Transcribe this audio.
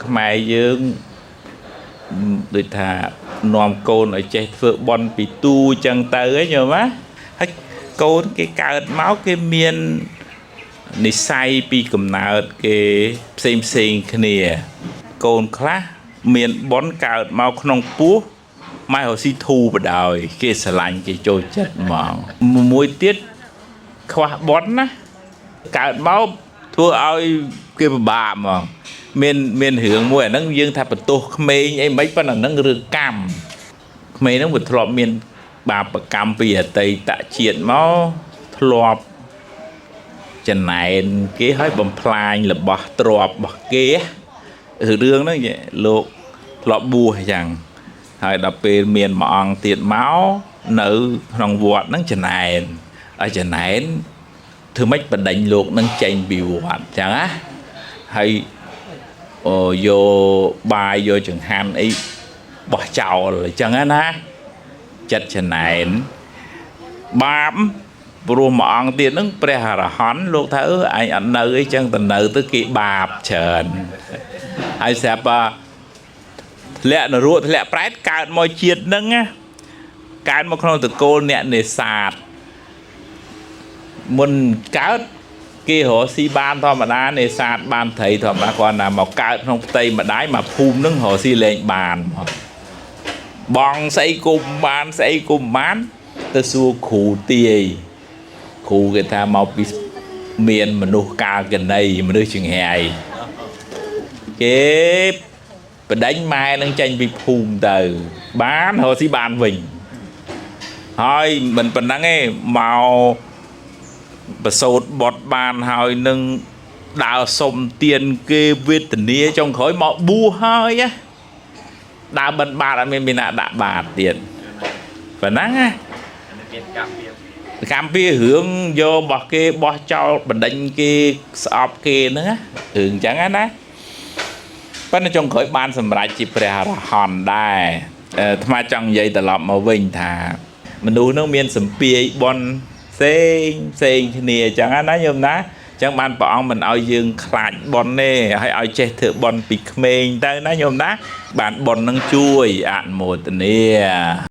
ខ្មែរយើងដូចថានាំកូនឲ្យចេះធ្វើបន់ពីទូចឹងទៅឯងយល់吗ហើយកូនគេកើតមកគេមាននិស្ស័យពីកំណើតគេផ្សេងគ្នាកូនខ្លះមានបន់កើតមកក្នុងពោះម៉ែរស៊ីធូបដោយគេស្រឡាញ់គេចូលចិត្តមកមួយទៀតខ្វះបន់ណាកើតមកធ្វើឲ្យគេពិបាកហ្មងមានរឿងមួយអាហ្នឹងយើងថាបន្ទោសក្មេងអីមិនប៉ុន្តែហ្នឹងរឿងកម្មក្មេងហ្នឹងវាធ្លាប់មានបាបកម្មពីអតីតជាតិមកធ្លាប់ចំណែនគេឲ្យបំផ្លាញរបស់ទ្រព្យរបស់គេរឿងហ្នឹងលោកធ្លាប់បួសអញ្ចឹងហើយដល់ពេលមានមួយអង្គទៀតមកនៅក្នុងវត្តហ្នឹងចំណែនឲ្យចំណែនធ្វើម៉េចបណ្ដេញលោកនឹងចេញពីវត្តអញ្ចឹងណាហើយយកបាយយកចង្ហាន់អីបោះចោលអញ្ចឹងណាចិត្តចំណែនបាបព្រោះមួយអង្គទៀតហ្នឹងព្រះអរហន្តលោកថាឯងអត់នៅអីចឹងទៅនៅទៅគេបាបច្រើនហើយស្រាប់ធ្លាក់នរកធ្លាក់ប្រែតកើតមកជាតិហ្នឹងណាកើតមកក្នុងតកូលអ្នកនេសាទមុនកើតគេរកស៊ីបានធម្មតានេសាទបានត្រីធម្មតាគាត់ណាមកកើតក្នុងផ្ទៃម្ដាយមកភូមិនឹងរកស៊ីលែងបានបងស្អីគុំបានស្អីគុំបានទៅសួរគ្រូទាយគ្រូគេថាមកពីមានមនុស្សកាលកណីមនុស្សចង្រៃគេបដិញម៉ែនឹងចេញពីភូមិទៅបានរកស៊ីបានវិញហើយមិនប៉ុណ្ណឹងទេមកប្រសូតបត់បានហើយនឹងដើរសុំទានគេវេទនាចុងក្រោយមកបួសហើយដើរបិណ្ឌបាតអត់មានអ្នកដាក់បាតទៀតប៉ុណ្ណឹងណាកម្មពីរឿងយករបស់គេបោះចោលបណ្ដេញគេស្អប់គេហ្នឹងរឿងអញ្ចឹងណាប៉ុន្តែចុងក្រោយបានសម្រេចជាព្រះអរហន្តដែរអាត្មាចង់និយាយត្រឡប់មកវិញថាមនុស្សនឹងមានសម្ពាយបន់ផ្សេងគ្នាអញ្ចឹងណាញោមណាអញ្ចឹងបានព្រះអង្គមិនឲ្យយើងខ្លាចបន់ទេហើយឲ្យចេះធ្វើបន់ពីក្មេងទៅណាញោមណាបានបន់នឹងជួយអនុមោទនា